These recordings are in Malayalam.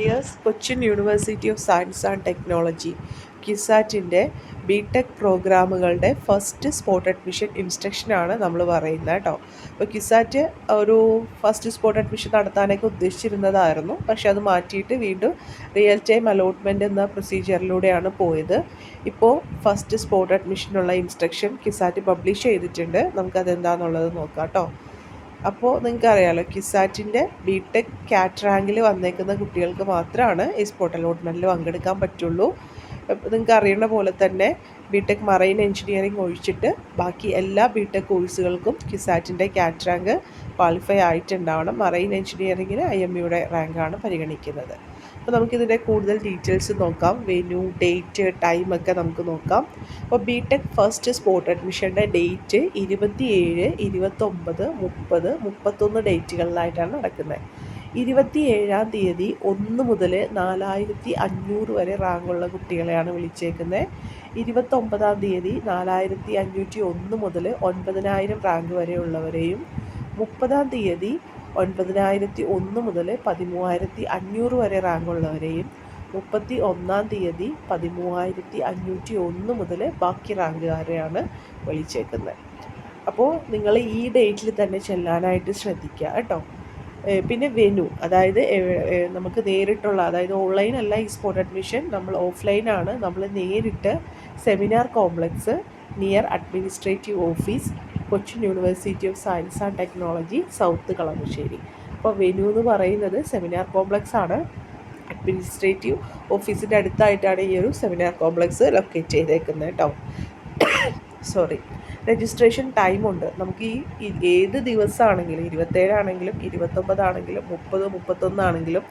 Dears Cochin university of science and technology ക്യുസാറ്റിൻ്റെ ബിടെക് പ്രോഗ്രാമുകളുടെ ഫസ്റ്റ് സ്പോട്ട് അഡ്മിഷൻ ഇൻസ്ട്രക്ഷനാണ് നമ്മൾ പറയുന്നത് കേട്ടോ. അപ്പോൾ ക്യുസാറ്റ് ഒരു ഫസ്റ്റ് സ്പോട്ട് അഡ്മിഷൻ നടത്താനൊക്കെ ഉദ്ദേശിച്ചിരുന്നതായിരുന്നു, പക്ഷെ അത് മാറ്റിയിട്ട് വീണ്ടും റിയൽ ടൈം അലോട്ട്മെൻറ്റ് എന്ന പ്രൊസീജിയറിലൂടെയാണ് പോയത്. ഇപ്പോൾ ഫസ്റ്റ് സ്പോട്ട് അഡ്മിഷനുള്ള ഇൻസ്ട്രക്ഷൻ ക്യുസാറ്റ് പബ്ലിഷ് ചെയ്തിട്ടുണ്ട്. നമുക്കതെന്താണെന്നുള്ളത് നോക്കാം കേട്ടോ. അപ്പോൾ നിങ്ങൾക്കറിയാമല്ലോ, ക്യുസാറ്റിൻ്റെ ബിടെക് കാറ്റ് റാങ്കിൽ വന്നേക്കുന്ന കുട്ടികൾക്ക് മാത്രമാണ് ഈ സ്പോട്ട് അലോട്ട്മെൻറ്റിൽ പങ്കെടുക്കാൻ പറ്റുള്ളൂ. നിങ്ങൾക്ക് അറിയുന്ന പോലെ തന്നെ ബിടെക് മറൈൻ എഞ്ചിനീയറിംഗ് ഒഴിച്ചിട്ട് ബാക്കി എല്ലാ ബിടെക് കോഴ്സുകൾക്കും ക്യുസാറ്റിൻ്റെ കാറ്റ് റാങ്ക് ക്വാളിഫൈ ആയിട്ടുണ്ടാവണം. മറൈൻ എഞ്ചിനീയറിങ്ങിന് IMEയുടെ റാങ്കാണ് പരിഗണിക്കുന്നത്. അപ്പോൾ നമുക്കിതിൻ്റെ കൂടുതൽ ഡീറ്റെയിൽസ് നോക്കാം. വെന്യൂ, ഡേറ്റ്, ടൈമൊക്കെ നമുക്ക് നോക്കാം. അപ്പോൾ ബിടെക് ഫസ്റ്റ് സ്പോട്ട് അഡ്മിഷൻ്റെ ഡേറ്റ് 27, 29, 30, 31 ഡേറ്റുകളിലായിട്ടാണ് നടക്കുന്നത്. 27-ാം തീയതി 1 മുതൽ 4500 വരെ റാങ്കുള്ള കുട്ടികളെയാണ് വിളിച്ചേക്കുന്നത്. 29-ാം തീയതി 4501 മുതൽ 9000 റാങ്ക് വരെയുള്ളവരെയും, 30-ാം തീയതി 9001 മുതൽ 13500 വരെ റാങ്കുള്ളവരെയും, 31-ാം തീയതി 13501 മുതൽ ബാക്കി റാങ്കുകാരെയാണ് വിളിച്ചേക്കുന്നത്. അപ്പോൾ നിങ്ങൾ ഈ ഡേറ്റിൽ തന്നെ ചെല്ലാനായിട്ട് ശ്രദ്ധിക്കുക കേട്ടോ. പിന്നെ വെന്യൂ, അതായത് നമുക്ക് നേരിട്ടുള്ള, അതായത് ഓൺലൈൻ അല്ല ഈ സ്പോട്ട് അഡ്മിഷൻ, നമ്മൾ ഓഫ്ലൈനാണ്. നമ്മൾ നേരിട്ട് seminar complex near administrative office, Cochin university of science and technology, south Kalamassery. അപ്പോൾ വെന്യൂ എന്ന് പറയുന്നത് സെമിനാർ കോംപ്ലക്സ് ആണ്. അഡ്മിനിസ്ട്രേറ്റീവ് ഓഫീസിൻ്റെ അടുത്തായിട്ടാണ് ഈ ഒരു സെമിനാർ കോംപ്ലക്സ് ലൊക്കേറ്റ് ചെയ്തേക്കുന്നത് കേട്ടോ. സോറി, രജിസ്ട്രേഷൻ ടൈമുണ്ട്. നമുക്ക് ഈ ഏത് ദിവസമാണെങ്കിലും, 27 ആണെങ്കിലും 29 ആണെങ്കിലും 30, 31 ആണെങ്കിലും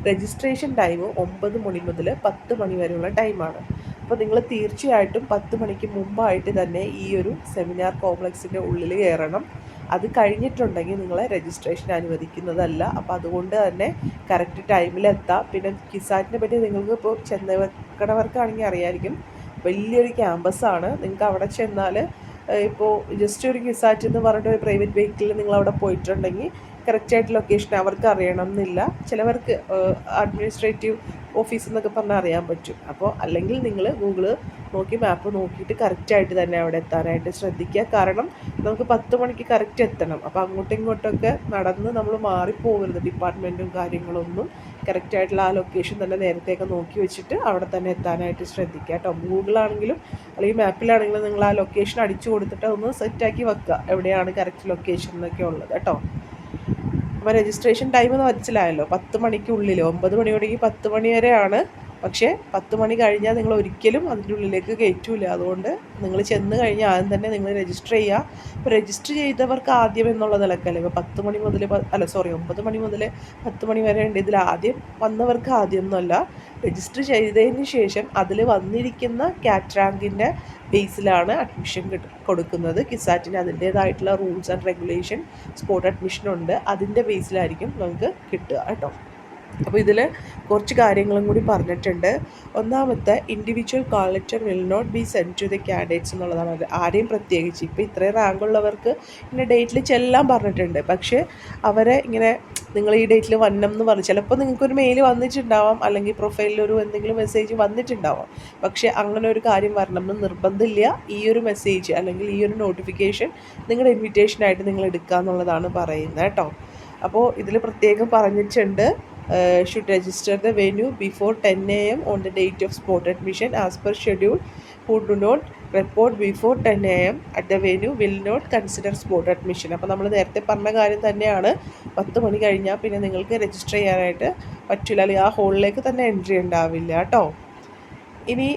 രജിസ്ട്രേഷൻ ടൈം 9 മണി മുതൽ 10 മണി വരെയുള്ള ടൈമാണ്. അപ്പോൾ നിങ്ങൾ തീർച്ചയായിട്ടും 10 മണിക്ക് മുമ്പായിട്ട് തന്നെ ഈ ഒരു സെമിനാർ കോംപ്ലക്സിൻ്റെ ഉള്ളിൽ കയറണം. അത് കഴിഞ്ഞിട്ടുണ്ടെങ്കിൽ നിങ്ങളെ രജിസ്ട്രേഷൻ അനുവദിക്കുന്നതല്ല. അപ്പോൾ അതുകൊണ്ട് തന്നെ കറക്റ്റ് ടൈമിലെത്താം. പിന്നെ ക്യുസാറ്റിനെ പറ്റി നിങ്ങൾക്ക് ഇപ്പോൾ ചെന്നവർക്കാണെങ്കിൽ അറിയാമായിരിക്കും, വലിയൊരു ക്യാമ്പസാണ്. നിങ്ങൾക്ക് അവിടെ ചെന്നാൽ ഇപ്പോൾ ജസ്റ്റ് ഒരു ക്യുസാറ്റ് എന്ന് പറഞ്ഞിട്ട് ഒരു പ്രൈവറ്റ് വെഹിക്കിളിൽ നിങ്ങൾ അവിടെ പോയിട്ടുണ്ടെങ്കിൽ കറക്റ്റായിട്ട് ലൊക്കേഷൻ അവർക്ക് അറിയണം എന്നില്ല. ചിലവർക്ക് അഡ്മിനിസ്ട്രേറ്റീവ് ഓഫീസ് എന്നൊക്കെ പറഞ്ഞാൽ അറിയാൻ പറ്റും. അപ്പോൾ അല്ലെങ്കിൽ നിങ്ങൾ ഗൂഗിൾ നോക്കി മാപ്പ് നോക്കിയിട്ട് കറക്റ്റായിട്ട് തന്നെ അവിടെ എത്താനായിട്ട് ശ്രദ്ധിക്കുക. കാരണം നമുക്ക് 10 മണിക്ക് കറക്റ്റ് എത്തണം. അപ്പോൾ അങ്ങോട്ടും ഇങ്ങോട്ടൊക്കെ നടന്ന് നമ്മൾ മാറിപ്പോകരുത്. ഡിപ്പാർട്ട്മെൻറ്റും കാര്യങ്ങളൊന്നും, കറക്റ്റായിട്ടുള്ള ആ ലൊക്കേഷൻ തന്നെ നേരത്തെയൊക്കെ നോക്കി വെച്ചിട്ട് അവിടെ തന്നെ എത്താനായിട്ട് ശ്രദ്ധിക്കുക കേട്ടോ. ഗൂഗിളാണെങ്കിലും അല്ലെങ്കിൽ മാപ്പിലാണെങ്കിലും നിങ്ങൾ ആ ലൊക്കേഷൻ അടിച്ചു കൊടുത്തിട്ട് ഒന്ന് സെറ്റാക്കി വെക്കുക, എവിടെയാണ് കറക്റ്റ് ലൊക്കേഷൻ എന്നൊക്കെ ഉള്ളത് കേട്ടോ. അപ്പോൾ രജിസ്ട്രേഷൻ ടൈം എന്ന് മനസ്സിലായല്ലോ, 10 മണിക്കുള്ളിൽ. 9 മണി തുടങ്ങി 10 മണി വരെയാണ്. പക്ഷേ 10 മണി കഴിഞ്ഞാൽ നിങ്ങൾ ഒരിക്കലും അതിൻ്റെ ഉള്ളിലേക്ക് കയറ്റൂല. അതുകൊണ്ട് നിങ്ങൾ ചെന്ന് കഴിഞ്ഞാൽ ആദ്യം തന്നെ നിങ്ങൾ രജിസ്റ്റർ ചെയ്യുക. ഇപ്പോൾ രജിസ്റ്റർ ചെയ്തവർക്ക് ആദ്യം എന്നുള്ള നിലക്കല്ലേ, ഇപ്പോൾ 10 മണി മുതൽ 9 മണി മുതൽ 10 മണി വരെ ഉണ്ട്. ഇതിൽ ആദ്യം വന്നവർക്ക് ആദ്യമൊന്നുമല്ല. രജിസ്റ്റർ ചെയ്തതിന് ശേഷം അതിൽ വന്നിരിക്കുന്ന കാറ്റ് റാങ്കിൻ്റെ ബേസിലാണ് അഡ്മിഷൻ കൊടുക്കുന്നത്. ക്യുസാറ്റിന് അതിൻ്റേതായിട്ടുള്ള റൂൾസ് ആൻഡ് റെഗുലേഷൻ സ്പോട്ട് അഡ്മിഷനുണ്ട്. അതിൻ്റെ ബേസിലായിരിക്കും നമുക്ക് കിട്ടുക കേട്ടോ. അപ്പോൾ ഇതിൽ കുറച്ച് കാര്യങ്ങളും കൂടി പറഞ്ഞിട്ടുണ്ട്. ഒന്നാമത്തെ, individual call letter will not be send to the candidates എന്നുള്ളതാണ്. അത് ആരെയും പ്രത്യേകിച്ച് ഇപ്പോൾ ഇത്രയും റാങ്കുള്ളവർക്ക് ഇങ്ങനെ ഡേറ്റിൽ ചെല്ലാൻ പറഞ്ഞിട്ടുണ്ട്. പക്ഷേ അവരെ ഇങ്ങനെ നിങ്ങൾ ഈ ഡേറ്റിൽ വരണം എന്ന് പറഞ്ഞു, ചിലപ്പോൾ നിങ്ങൾക്കൊരു മെയിൽ വന്നിട്ടുണ്ടാവാം, അല്ലെങ്കിൽ പ്രൊഫൈലിലൊരു എന്തെങ്കിലും മെസ്സേജ് വന്നിട്ടുണ്ടാവാം. പക്ഷേ അങ്ങനെ ഒരു കാര്യം വരണം എന്ന് നിർബന്ധമില്ല. ഈ ഒരു മെസ്സേജ് അല്ലെങ്കിൽ ഈ ഒരു നോട്ടിഫിക്കേഷൻ നിങ്ങളുടെ ഇൻവിറ്റേഷനായിട്ട് നിങ്ങൾ എടുക്കുക എന്നുള്ളതാണ് പറയുന്നത് കേട്ടോ. അപ്പോൾ ഇതിൽ പ്രത്യേകം പറഞ്ഞിട്ടുണ്ട്, should register the venue before 10 AM on the date of spot admission as per schedule. Who do not report before 10 AM at the venue will not consider spot admission. അപ്പോൾ നമ്മൾ നേരത്തെ പറഞ്ഞ കാര്യം തന്നെയാണ്. 10 മണി കഴിഞ്ഞാൽ പിന്നെ നിങ്ങൾക്ക് രജിസ്റ്റർ ചെയ്യാനായിട്ട് പറ്റില്ല, അല്ലെങ്കിൽ ആ ഹോളിലേക്ക് തന്നെ എൻട്രി ഉണ്ടാവില്ല കേട്ടോ. ഇനി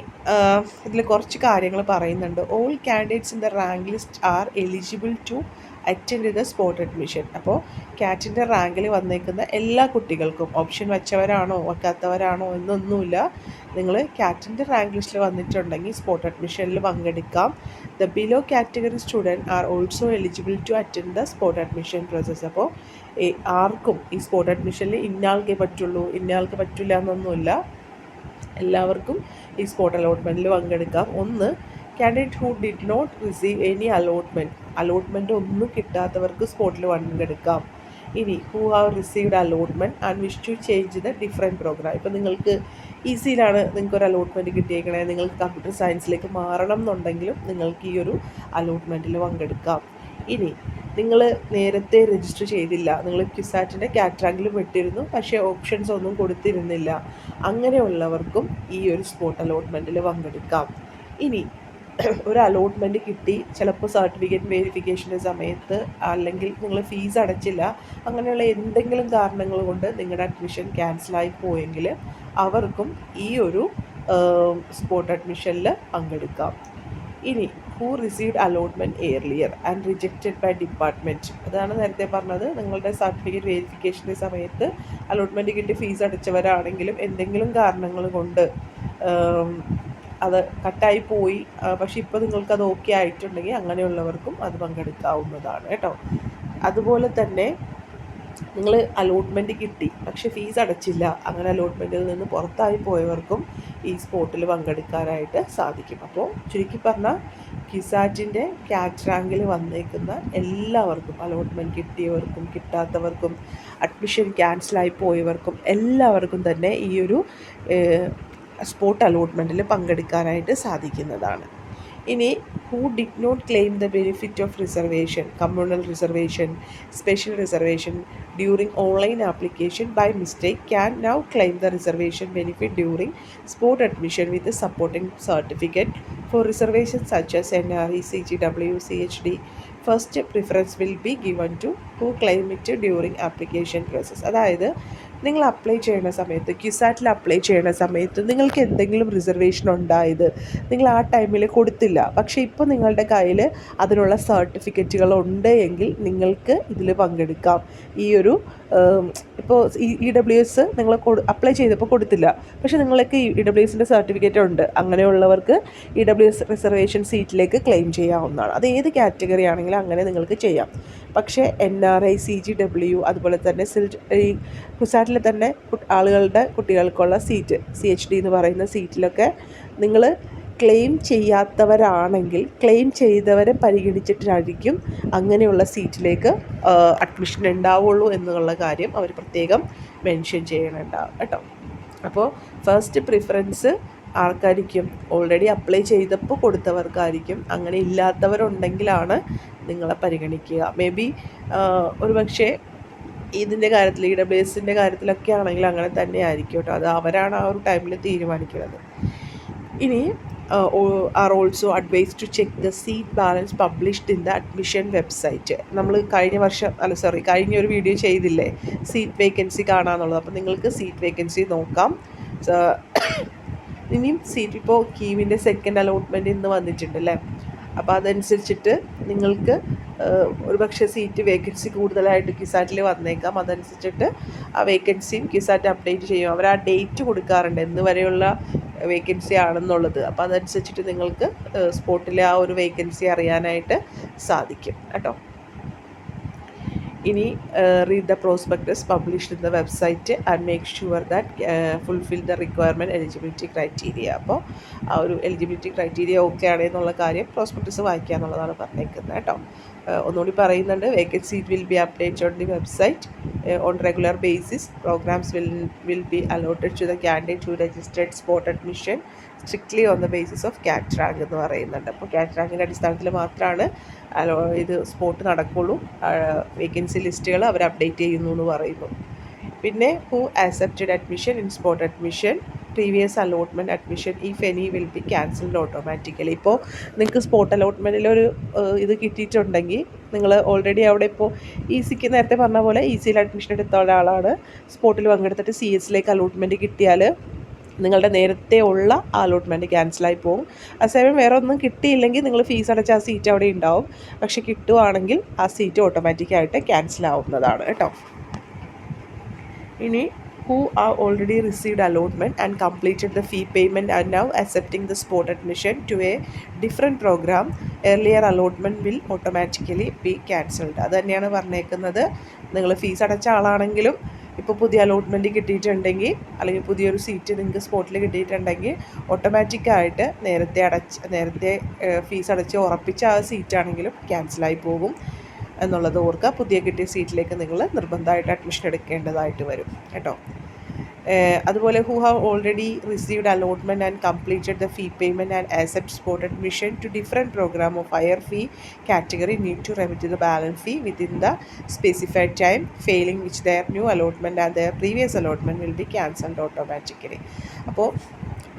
ഇതിൽ കുറച്ച് കാര്യങ്ങൾ പറയുന്നുണ്ട്. All candidates in the rank list are eligible to attend the spot admission. അപ്പോൾ കാറ്റിൻ്റെ റാങ്കിൽ വന്നേക്കുന്ന എല്ലാ കുട്ടികൾക്കും, ഓപ്ഷൻ വെച്ചവരാണോ വെക്കാത്തവരാണോ എന്നൊന്നുമില്ല, നിങ്ങൾ കാറ്റിൻ്റെ റാങ്ക് ലിസ്റ്റിൽ വന്നിട്ടുണ്ടെങ്കിൽ സ്പോട്ട് അഡ്മിഷനിൽ പങ്കെടുക്കാം. The below category student are also eligible to attend the spot admission process. അപ്പോൾ ആർക്കും ഈ സ്പോട്ട് അഡ്മിഷനിൽ ഇന്നയാൾക്കേ പറ്റുള്ളൂ, ഇന്നയാൾക്ക് പറ്റില്ല എന്നൊന്നുമില്ല. എല്ലാവർക്കും ഈ സ്പോട്ട് അലോട്ട്മെൻറ്റിൽ പങ്കെടുക്കാം. ഒന്ന്, candidate who did not receive any allotment ഒന്നും കിട്ടാത്തവർക്ക് സ്പോട്ടിൽ പങ്കെടുക്കാം. ഇനി who have received allotment and wish to change the different program. ഇപ്പോൾ നിങ്ങൾക്ക് ഈസിയിലാണ് നിങ്ങൾക്കൊരു അലോട്ട്മെൻറ്റ് കിട്ടിയേക്കണേ, നിങ്ങൾക്ക് കമ്പ്യൂട്ടർ സയൻസിലേക്ക് മാറണം എന്നുണ്ടെങ്കിലും നിങ്ങൾക്ക് ഈ ഒരു അലോട്ട്മെൻറ്റിൽ പങ്കെടുക്കാം. ഇനി നിങ്ങൾ നേരത്തെ രജിസ്റ്റർ ചെയ്തില്ല, നിങ്ങൾ ക്യുസാറ്റിൻ്റെ കാറ്ററാങ്കിൽ പെട്ടിരുന്നു പക്ഷേ ഓപ്ഷൻസ് ഒന്നും കൊടുത്തിരുന്നില്ല, അങ്ങനെയുള്ളവർക്കും ഈ ഒരു സ്പോട്ട് അലോട്ട്മെൻറ്റിൽ പങ്കെടുക്കാം. ഇനി ഒരു അലോട്ട്മെൻറ്റ് കിട്ടി, ചിലപ്പോൾ സർട്ടിഫിക്കറ്റ് വെരിഫിക്കേഷൻ്റെ സമയത്ത് അല്ലെങ്കിൽ നിങ്ങൾ ഫീസ് അടച്ചില്ല, അങ്ങനെയുള്ള എന്തെങ്കിലും കാരണങ്ങൾ കൊണ്ട് നിങ്ങളുടെ അഡ്മിഷൻ ക്യാൻസലായി പോയെങ്കിൽ അവർക്കും ഈ ഒരു സ്പോട്ട് അഡ്മിഷനിൽ പങ്കെടുക്കാം. ഇനി who received allotment earlier and rejected by department, അതാണ് നേരത്തെ പറഞ്ഞത്. നിങ്ങളുടെ സർട്ടിഫിക്കറ്റ് വെരിഫിക്കേഷൻ്റെ സമയത്ത് അലോട്ട്മെൻറ്റ് കിട്ടി ഫീസ് അടച്ചവരാണെങ്കിലും എന്തെങ്കിലും കാരണങ്ങൾ കൊണ്ട് അത് കട്ടായി പോയി, പക്ഷേ ഇപ്പോൾ നിങ്ങൾക്കത് ഓക്കെ ആയിട്ടുണ്ടെങ്കിൽ അങ്ങനെയുള്ളവർക്കും അത് പങ്കെടുക്കാവുന്നതാണ് കേട്ടോ. അതുപോലെ തന്നെ നിങ്ങൾ അലോട്ട്മെൻറ്റ് കിട്ടി പക്ഷേ ഫീസ് അടച്ചില്ല, അങ്ങനെ അലോട്ട്മെൻറ്റിൽ നിന്ന് പുറത്തായി പോയവർക്കും ഈ സ്പോട്ടിൽ പങ്കെടുക്കാനായിട്ട് സാധിക്കും. അപ്പോൾ ചുരുക്കി പറഞ്ഞാൽ ക്യുസാറ്റിൻ്റെ കാറ്റ് റാങ്കിൽ വന്നേക്കുന്ന എല്ലാവർക്കും, അലോട്ട്മെൻറ്റ് കിട്ടിയവർക്കും കിട്ടാത്തവർക്കും അഡ്മിഷൻ ക്യാൻസലായി പോയവർക്കും എല്ലാവർക്കും തന്നെ ഈ ഒരു സ്പോട്ട് അലോട്ട്മെൻറ്റിൽ പങ്കെടുക്കാനായിട്ട് സാധിക്കുന്നതാണ്. ഇനി who did not claim the benefit of reservation, communal reservation, special reservation during online application by mistake can now claim the reservation benefit during spot admission with supporting certificate for reservation such as NRE, CGW, CHD. First preference will be given to who claim it during application process. അതായത് നിങ്ങൾ അപ്ലൈ ചെയ്യുന്ന സമയത്ത്, ക്യുസാറ്റിൽ അപ്ലൈ ചെയ്യുന്ന സമയത്ത് നിങ്ങൾക്ക് എന്തെങ്കിലും റിസർവേഷൻ ഉണ്ടായത് നിങ്ങൾ ആ ടൈമിൽ കൊടുത്തില്ല, പക്ഷേ ഇപ്പോൾ നിങ്ങളുടെ കയ്യിൽ അതിനുള്ള സർട്ടിഫിക്കറ്റുകൾ ഉണ്ട് എങ്കിൽ നിങ്ങൾക്ക് ഇതിൽ പങ്കെടുക്കാം. ഈ ഒരു ഇപ്പോൾ EWS നിങ്ങൾ അപ്ലൈ ചെയ്തപ്പോൾ കൊടുത്തില്ല, പക്ഷേ നിങ്ങൾക്ക് EWSൻ്റെ സർട്ടിഫിക്കറ്റ് ഉണ്ട്, അങ്ങനെയുള്ളവർക്ക് EWS റിസർവേഷൻ സീറ്റിലേക്ക് ക്ലെയിം ചെയ്യാവുന്നതാണ്. അത് ഏത് കാറ്റഗറി ആണെങ്കിലും അങ്ങനെ നിങ്ങൾക്ക് ചെയ്യാം. പക്ഷേ NRI, CGW അതുപോലെ തന്നെ ഈ കുസാറ്റിൽ തന്നെ കുട്ടികൾക്കുള്ള സീറ്റ് CHD എന്ന് പറയുന്ന സീറ്റിലൊക്കെ നിങ്ങൾ ക്ലെയിം ചെയ്യാത്തവരാണെങ്കിൽ ക്ലെയിം ചെയ്തവരെ പരിഗണിച്ചിട്ടായിരിക്കും അങ്ങനെയുള്ള സീറ്റിലേക്ക് അഡ്മിഷൻ ഉണ്ടാവുള്ളൂ എന്നുള്ള കാര്യം അവർ പ്രത്യേകം മെൻഷൻ ചെയ്യണുണ്ടാവും കേട്ടോ. അപ്പോൾ ഫസ്റ്റ് പ്രിഫറൻസ് ആർക്കായിരിക്കും? ഓൾറെഡി അപ്ലൈ ചെയ്തപ്പോൾ കൊടുത്തവർക്കായിരിക്കും. അങ്ങനെ ഇല്ലാത്തവരുണ്ടെങ്കിലാണ് നിങ്ങളെ പരിഗണിക്കുക. മേ ബി ഒരു പക്ഷേ ഇതിൻ്റെ കാര്യത്തിൽ EWSൻ്റെ കാര്യത്തിലൊക്കെ ആണെങ്കിൽ അങ്ങനെ തന്നെ ആയിരിക്കും കേട്ടോ. അത് അവരാണ് ആ ഒരു ടൈമിൽ തീരുമാനിക്കുന്നത്. ഇനി are also advise to check the seat balance published in the admission website. നമ്മൾ കഴിഞ്ഞ ഒരു വീഡിയോ ചെയ്തില്ലേ സീറ്റ് വേക്കൻസി കാണാമെന്നുള്ളത്. അപ്പോൾ നിങ്ങൾക്ക് സീറ്റ് വേക്കൻസി നോക്കാം. ഇനിയും സീറ്റ് ഇപ്പോൾ കീവിൻ്റെ സെക്കൻഡ് അലോട്ട്മെൻറ്റ് ഇന്ന് വന്നിട്ടുണ്ടല്ലേ, അപ്പോൾ അതനുസരിച്ചിട്ട് നിങ്ങൾക്ക് ഒരുപക്ഷെ സീറ്റ് വേക്കൻസി കൂടുതലായിട്ട് ക്യുസാറ്റിൽ വന്നേക്കാം. അതനുസരിച്ചിട്ട് ആ വേക്കൻസിയും ക്യുസാറ്റ് അപ്ഡേറ്റ് ചെയ്യും. അവർ ആ ഡേറ്റ് കൊടുക്കാറുണ്ട് എന്ന് വരെയുള്ള വേക്കൻസി ആണെന്നുള്ളത്. അപ്പോൾ അതനുസരിച്ചിട്ട് നിങ്ങൾക്ക് സ്പോട്ടിലെ ആ ഒരു വേക്കൻസി അറിയാനായിട്ട് സാധിക്കും കേട്ടോ. ഇനി read the prospectus published in the website and make sure that fulfill the requirement eligibility criteria. അപ്പോൾ ആ ഒരു എലിജിബിലിറ്റി ക്രൈറ്റീരിയ ഓക്കെ ആണെന്നുള്ള കാര്യം പ്രോസ്പെക്ടസ് വായിക്കുക എന്നുള്ളതാണ് പറഞ്ഞേക്കുന്നത് കേട്ടോ. ഒന്നുകൂടി പറയുന്നുണ്ട്, vacancy will be update on the website on regular basis. Programs will be allotted to the candidate who registered spot admission strictly on the basis of CAT rank എന്ന് പറയുന്നുണ്ട്. അപ്പോൾ കാറ്റ് റാങ്കിൻ്റെ അടിസ്ഥാനത്തിൽ മാത്രമാണ് ഇത് സ്പോട്ട് നടക്കുള്ളൂ. വേക്കൻസി ലിസ്റ്റുകൾ അവർ അപ്ഡേറ്റ് ചെയ്യുന്നു എന്ന് പറയുന്നു. പിന്നെ who accepted admission in spot admission previous allotment admission if any will be cancelled automatically. ഇപ്പോൾ നിങ്ങൾക്ക് സ്പോട്ട് അലോട്ട്മെൻറ്റിലൊരു ഇത് കിട്ടിയിട്ടുണ്ടെങ്കിൽ നിങ്ങൾ ഓൾറെഡി അവിടെ ഇപ്പോൾ ഈസിക്ക് നേരത്തെ പറഞ്ഞ പോലെ ഈസിയിൽ അഡ്മിഷൻ എടുത്ത ഒരാളാണ്, സ്പോട്ടിൽ പങ്കെടുത്തിട്ട് CS അലോട്ട്മെൻറ്റ് കിട്ടിയാൽ നിങ്ങളുടെ നേരത്തെ ഉള്ള അലോട്ട്മെൻറ്റ് ക്യാൻസലായി പോകും. അതേസമയം വേറെ ഒന്നും കിട്ടിയില്ലെങ്കിൽ നിങ്ങൾ ഫീസ് അടച്ച ആ സീറ്റ് അവിടെ ഉണ്ടാവും, പക്ഷേ കിട്ടുവാണെങ്കിൽ ആ സീറ്റ് ഓട്ടോമാറ്റിക്കായിട്ട് ക്യാൻസലാവുന്നതാണ് കേട്ടോ. ഇനി who are already received allotment and completed the fee payment and now accepting the spot admission to a different program, earlier allotment will automatically be cancelled. അത് തന്നെയാണ് പറഞ്ഞേക്കുന്നത്. നിങ്ങൾ ഫീസ് അടച്ച ആളാണെങ്കിലും ഇപ്പോൾ പുതിയ അലോട്ട്മെൻറ്റ് കിട്ടിയിട്ടുണ്ടെങ്കിൽ അല്ലെങ്കിൽ പുതിയൊരു സീറ്റ് നിങ്ങൾക്ക് സ്പോട്ടിൽ കിട്ടിയിട്ടുണ്ടെങ്കിൽ ഓട്ടോമാറ്റിക്കായിട്ട് നേരത്തെ ഫീസ് അടച്ച് ഉറപ്പിച്ച ആ സീറ്റാണെങ്കിലും ക്യാൻസലായി പോകും. എന്നുള്ളത് ഓർക്കുക. പുതിയ കിട്ടിയ സീറ്റിലേക്ക് നിങ്ങൾ നിർബന്ധമായിട്ട് അഡ്മിഷൻ എടുക്കേണ്ടതായിട്ട് വരും കേട്ടോ. അതുപോലെ who have already received allotment and completed the fee payment and accept spot admission to different program of higher fee category need to remit the balance fee within the specified time, failing which their new allotment and their previous allotment will be cancelled automatically. അപ്പോൾ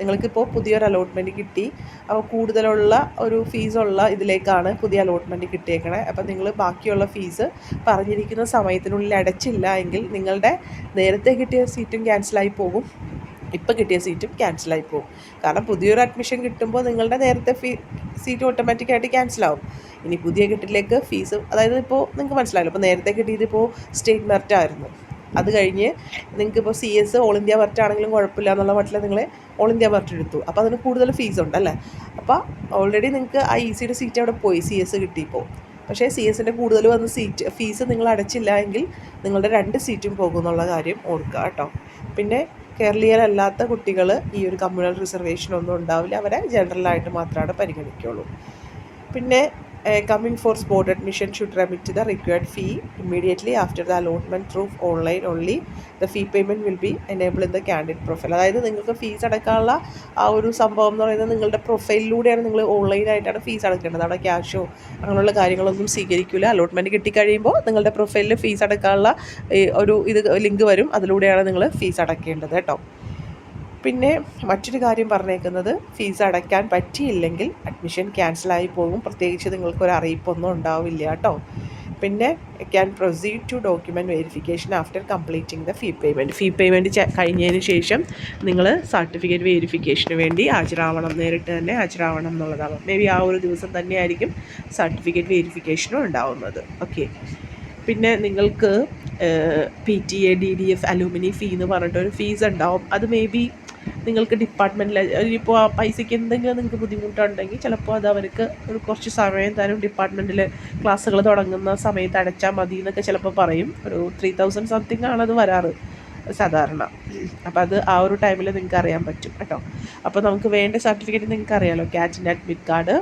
നിങ്ങൾക്കിപ്പോൾ പുതിയൊരു അലോട്ട്മെൻറ്റ് കിട്ടി, അപ്പോൾ കൂടുതലുള്ള ഒരു ഫീസുള്ള ഇതിലേക്കാണ് പുതിയ അലോട്ട്മെൻറ്റ് കിട്ടിയേക്കണേ. അപ്പോൾ നിങ്ങൾ ബാക്കിയുള്ള ഫീസ് പറഞ്ഞിരിക്കുന്ന സമയത്തിനുള്ളിൽ അടച്ചില്ല എങ്കിൽ നിങ്ങളുടെ നേരത്തെ കിട്ടിയ സീറ്റും ക്യാൻസലായി പോകും, ഇപ്പോൾ കിട്ടിയ സീറ്റും ക്യാൻസലായി പോകും. കാരണം പുതിയൊരു അഡ്മിഷൻ കിട്ടുമ്പോൾ നിങ്ങളുടെ നേരത്തെ സീറ്റ് ഓട്ടോമാറ്റിക്കായിട്ട് ക്യാൻസലാവും. ഇനി പുതിയ കിട്ടിലേക്ക് ഫീസ്, അതായത് ഇപ്പോൾ നിങ്ങൾക്ക് മനസ്സിലായല്ലോ, ഇപ്പോൾ നേരത്തെ കിട്ടിയത് ഇപ്പോൾ സ്റ്റേറ്റ് മെറിറ്റ് ആയിരുന്നു, അത് കഴിഞ്ഞ് നിങ്ങൾക്കിപ്പോൾ CS ഓൾ ഇന്ത്യ മെറിറ്റ് ആണെങ്കിലും കുഴപ്പമില്ല എന്നുള്ള മട്ടിൽ നിങ്ങൾ ഓൾ ഇന്ത്യ മെറിറ്റ് എടുത്തു. അപ്പോൾ അതിന് കൂടുതൽ ഫീസ് ഉണ്ടല്ലേ. അപ്പോൾ ഓൾറെഡി നിങ്ങൾക്ക് ആ ECയുടെ സീറ്റ് അവിടെ പോയി, CS കിട്ടിയപ്പോൾ. പക്ഷേ CSൻ്റെ കൂടുതൽ വന്ന ഫീസ് നിങ്ങൾ അടച്ചില്ല എങ്കിൽ നിങ്ങളുടെ 2 സീറ്റും പോകും എന്നുള്ള കാര്യം ഓർക്കുക കേട്ടോ. പിന്നെ കേരളീയരല്ലാത്ത കുട്ടികൾ ഈ ഒരു കമ്മ്യൂണൽ റിസർവേഷൻ ഒന്നും ഉണ്ടാവില്ല, അവരെ ജനറലായിട്ട് മാത്രമാണ് പരിഗണിക്കുകയുള്ളൂ. പിന്നെ coming for sport admission should remit the required fee immediately after the allotment through online only. The fee payment will be enabled in the candidate profile. അതായത് നിങ്ങൾക്ക് ഫീസ് അടക്കാനുള്ള ആ ഒരു സംഭവം എന്ന് പറയുന്നത് നിങ്ങളുടെ പ്രൊഫൈലിലൂടെയാണ്. നിങ്ങൾ ഓൺലൈനായിട്ടാണ് ഫീസ് അടക്കേണ്ടത്. അവിടെ ക്യാഷോ അങ്ങനെയുള്ള കാര്യങ്ങളൊന്നും സ്വീകരിക്കില്ല. അലോട്ട്മെൻറ്റ് കിട്ടിക്കഴിയുമ്പോൾ നിങ്ങളുടെ പ്രൊഫൈലിൽ ഫീസ് അടക്കാനുള്ള ഒരു ലിങ്ക് വരും, അതിലൂടെയാണ് നിങ്ങൾ ഫീസ് അടക്കേണ്ടത് കേട്ടോ. പിന്നെ മറ്റൊരു കാര്യം പറഞ്ഞേക്കുന്നത്, ഫീസ് അടയ്ക്കാൻ പറ്റിയില്ലെങ്കിൽ അഡ്മിഷൻ ക്യാൻസലായി പോകും. പ്രത്യേകിച്ച് നിങ്ങൾക്കൊരു അറിയിപ്പൊന്നും ഉണ്ടാവില്ല കേട്ടോ. പിന്നെ can proceed to document verification after completing the fee payment കഴിഞ്ഞതിന് ശേഷം നിങ്ങൾ സർട്ടിഫിക്കറ്റ് വെരിഫിക്കേഷന് വേണ്ടി ഹാജരാവണം, നേരിട്ട് തന്നെ ഹാജരാവണം എന്നുള്ളതാണ്. മേ ബി ആ ഒരു ദിവസം തന്നെയായിരിക്കും സർട്ടിഫിക്കറ്റ് വെരിഫിക്കേഷനും ഉണ്ടാവുന്നത്. ഓക്കെ. പിന്നെ നിങ്ങൾക്ക് PTA DDF അലൂമിനി ഫീ എന്ന് പറഞ്ഞിട്ടൊരു ഫീസ് ഉണ്ടാവും. അത് മേ ബി നിങ്ങൾക്ക് ഡിപ്പാർട്ട്മെൻറ്റിൽ ഇപ്പോൾ ആ പൈസയ്ക്ക് എന്തെങ്കിലും നിങ്ങൾക്ക് ബുദ്ധിമുട്ടുണ്ടെങ്കിൽ ചിലപ്പോൾ അത് അവർക്ക് ഒരു കുറച്ച് സമയം തരും. ഡിപ്പാർട്ട്മെൻറ്റിൽ ക്ലാസ്സുകൾ തുടങ്ങുന്ന സമയത്ത് അടച്ചാൽ മതി എന്നൊക്കെ ചിലപ്പോൾ പറയും. ഒരു 3000 സംതിങ് ആണത് വരാറ് സാധാരണ. അപ്പോൾ അത് ആ ഒരു ടൈമിൽ നിങ്ങൾക്ക് അറിയാൻ പറ്റും കേട്ടോ. അപ്പോൾ നമുക്ക് വേണ്ട സർട്ടിഫിക്കറ്റ് നിങ്ങൾക്ക് അറിയാമല്ലോ, ക്യാറ്റിൻ്റെ അഡ്മിറ്റ് കാർഡ്,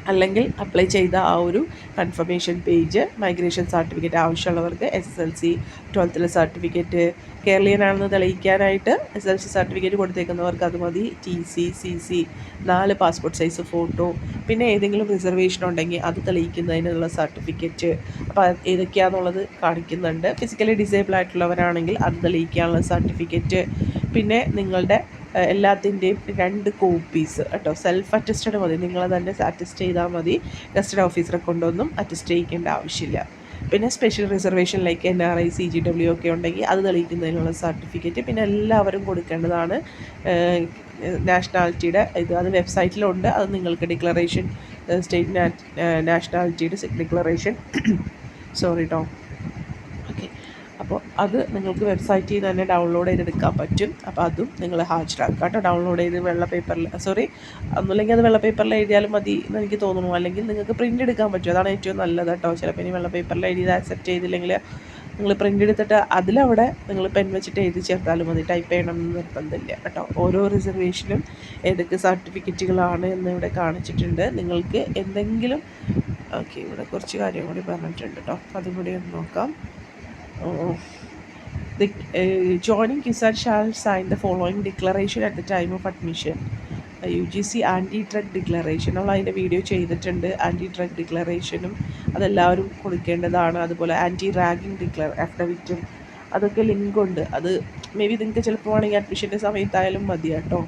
അല്ലെങ്കിൽ അപ്ലൈ ചെയ്ത ആ ഒരു കൺഫർമേഷൻ പേജ്, മൈഗ്രേഷൻ സർട്ടിഫിക്കറ്റ് ആവശ്യമുള്ളവർക്ക് SSLC 12th സർട്ടിഫിക്കറ്റ്, കേരളീയനാണെന്ന് തെളിയിക്കാനായിട്ട് SSLC സർട്ടിഫിക്കറ്റ് കൊടുത്തേക്കുന്നവർക്ക് അത് മതി. TC CC 4 passport size photo, പിന്നെ ഏതെങ്കിലും റിസർവേഷൻ ഉണ്ടെങ്കിൽ അത് തെളിയിക്കുന്നതിനുള്ള സർട്ടിഫിക്കറ്റ്. അപ്പോൾ ഏതൊക്കെയാണെന്നുള്ളത് കാണിക്കുന്നുണ്ട്. ഫിസിക്കലി ഡിസേബിൾ ആയിട്ടുള്ളവരാണെങ്കിൽ അത് തെളിയിക്കാനുള്ള സർട്ടിഫിക്കറ്റ്. പിന്നെ നിങ്ങളുടെ എല്ലാത്തിൻ്റെയും 2 കോപ്പീസ് കേട്ടോ. സെൽഫ് അറ്റസ്റ്റഡ് മതി, നിങ്ങൾ തന്നെ അറ്റസ്റ്റ് ചെയ്താൽ മതി. ഗസ്റ്റഡ് ഓഫീസറെ കൊണ്ടൊന്നും അറ്റസ്റ്റ് ചെയ്യിക്കേണ്ട ആവശ്യമില്ല. പിന്നെ special reservation like NRI CGW ഒക്കെ ഉണ്ടെങ്കിൽ അത് തെളിയിക്കുന്നതിനുള്ള സർട്ടിഫിക്കറ്റ്. പിന്നെ എല്ലാവരും കൊടുക്കേണ്ടതാണ് നാഷണാലിറ്റിയുടെ ഇത്. അത് വെബ്സൈറ്റിലുണ്ട്. അത് നിങ്ങൾക്ക് ഡിക്ലറേഷൻ, സ്റ്റേറ്റ് നാഷണാലിറ്റിയുടെ ഡിക്ലറേഷൻ സോറി കേട്ടോ. അപ്പോൾ അത് നിങ്ങൾക്ക് വെബ്സൈറ്റിൽ നിന്ന് തന്നെ ഡൗൺലോഡ് ചെയ്തെടുക്കാൻ പറ്റും. അപ്പോൾ അതും നിങ്ങൾ ഹാജരാക്കുക കേട്ടോ. ഡൗൺലോഡ് ചെയ്ത് വെള്ള പേപ്പറിൽ, ഒന്നുമില്ലെങ്കിൽ അത് വെള്ള പേപ്പറിൽ എഴുതിയാലും മതി എന്ന് എനിക്ക് തോന്നുന്നു. അല്ലെങ്കിൽ നിങ്ങൾക്ക് പ്രിൻ്റ് എടുക്കാൻ പറ്റും, അതാണ് ഏറ്റവും നല്ലത് കേട്ടോ. ചിലപ്പോൾ ഇനി വെള്ള പേപ്പറിൽ എഴുതി ആക്സെപ്റ്റ് ചെയ്തില്ലെങ്കിൽ നിങ്ങൾ പ്രിൻ്റ് എടുത്തിട്ട് അതിലവിടെ നിങ്ങൾ പെൻ വെച്ചിട്ട് എഴുതി ചേർത്താലും മതി, ടൈപ്പ് ചെയ്യണമെന്ന് നിർബന്ധമില്ല കേട്ടോ. ഓരോ റിസർവേഷനും ഏതൊക്കെ സർട്ടിഫിക്കറ്റുകളാണ് എന്ന് ഇവിടെ കാണിച്ചിട്ടുണ്ട്. നിങ്ങൾക്ക് എന്തെങ്കിലും ഇവിടെ കുറച്ച് കാര്യം കൂടി പറഞ്ഞിട്ടുണ്ട് കേട്ടോ, അതും കൂടി ഒന്ന് നോക്കാം. The joining KISAT shall sign the following declaration at the time of admission. UGC anti drug declaration, നമ്മൾ അതിൻ്റെ വീഡിയോ ചെയ്തിട്ടുണ്ട്. ആൻറ്റി ഡ്രഗ് ഡിക്ലറേഷനും അതെല്ലാവരും കൊടുക്കേണ്ടതാണ്. അതുപോലെ ആൻറ്റി റാഗിങ് അഫിഡവിറ്റും അതൊക്കെ ലിങ്കുണ്ട്. അത് മേ ബി നിങ്ങൾക്ക് ചിലപ്പോൾ ആണെങ്കിൽ അഡ്മിഷൻ്റെ സമയത്തായാലും മതി കേട്ടോ.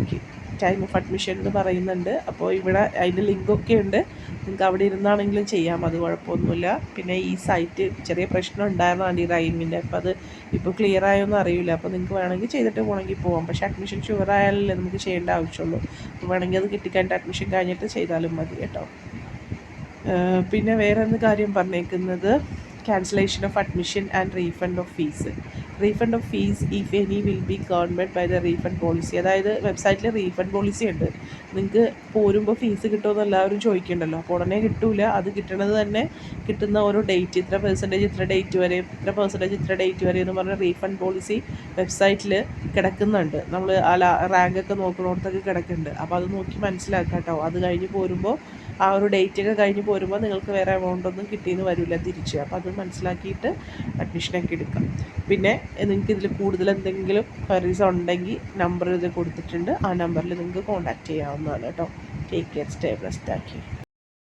ഓക്കെ, ടൈം ഓഫ് അഡ്മിഷൻ എന്ന് പറയുന്നുണ്ട്. അപ്പോൾ ഇവിടെ അതിൻ്റെ ലിങ്കൊക്കെ ഉണ്ട്, നിങ്ങൾക്ക് അവിടെ ഇരുന്നാണെങ്കിലും ചെയ്യാം, അത് കുഴപ്പമൊന്നുമില്ല. പിന്നെ ഈ സൈറ്റ് ചെറിയ പ്രശ്നം ഉണ്ടായിരുന്നു ആൻറ്റി റാഗിങ്ങിൻ്റെ, അപ്പോൾ അത് ഇപ്പോൾ ക്ലിയർ ആയോന്നും അറിയില്ല. അപ്പോൾ നിങ്ങൾക്ക് വേണമെങ്കിൽ ചെയ്തിട്ട് പോകണമെങ്കിൽ പോകാം. പക്ഷേ അഡ്മിഷൻ ഷുവർ ആയാലല്ലേ നമുക്ക് ചെയ്യേണ്ട ആവശ്യമുള്ളൂ. അപ്പോൾ വേണമെങ്കിൽ അത് കിട്ടിക്കഴിഞ്ഞിട്ട് അഡ്മിഷൻ കഴിഞ്ഞിട്ട് ചെയ്താലും മതി കേട്ടോ. പിന്നെ വേറെ എന്ത് കാര്യം പറഞ്ഞേക്കുന്നത്, cancellation of admission and refund of fees. Refund of fees if any will be governed by the refund policy. അതായത് വെബ്സൈറ്റിൽ റീഫണ്ട് പോളിസി ഉണ്ട്. നിങ്ങൾക്ക് പോരുമ്പോൾ ഫീസ് കിട്ടുമെന്ന് എല്ലാവരും ചോദിക്കണ്ടല്ലോ. അപ്പോൾ ഉടനെ കിട്ടില്ല. അത് കിട്ടണത് തന്നെ കിട്ടുന്ന ഓരോ ഡേറ്റ്, ഇത്ര പെർസെൻറ്റേജ് ഇത്ര ഡേറ്റ് വരെ, ഇത്ര പെർസെൻറ്റേജ് ഇത്ര ഡേറ്റ് വരെ എന്ന് പറഞ്ഞ റീഫണ്ട് പോളിസി വെബ്സൈറ്റിൽ കിടക്കുന്നുണ്ട്. നമ്മൾ ആ റാങ്കൊക്കെ നോക്കുന്നിടത്തൊക്കെ കിടക്കുന്നുണ്ട്. അപ്പോൾ അത് നോക്കി മനസ്സിലാക്കാം കേട്ടോ. അത് കഴിഞ്ഞ് പോരുമ്പോൾ ആ ഒരു ഡേറ്റൊക്കെ കഴിഞ്ഞ് പോരുമ്പോൾ നിങ്ങൾക്ക് വേറെ എമൗണ്ടൊന്നും കിട്ടിയെന്ന് വരില്ല തിരിച്ച്. അപ്പോൾ അത് മനസ്സിലാക്കിയിട്ട് അഡ്മിഷനൊക്കെ എടുക്കാം. പിന്നെ നിങ്ങൾക്ക് ഇതിൽ കൂടുതൽ എന്തെങ്കിലും ക്വയറീസ് ഉണ്ടെങ്കിൽ നമ്പർ ഇത് കൊടുത്തിട്ടുണ്ട്, ആ നമ്പറിൽ നിങ്ങൾക്ക് കോൺടാക്റ്റ് ചെയ്യാവുന്നതാണ് കേട്ടോ. Take care, stay blessed. Thank you.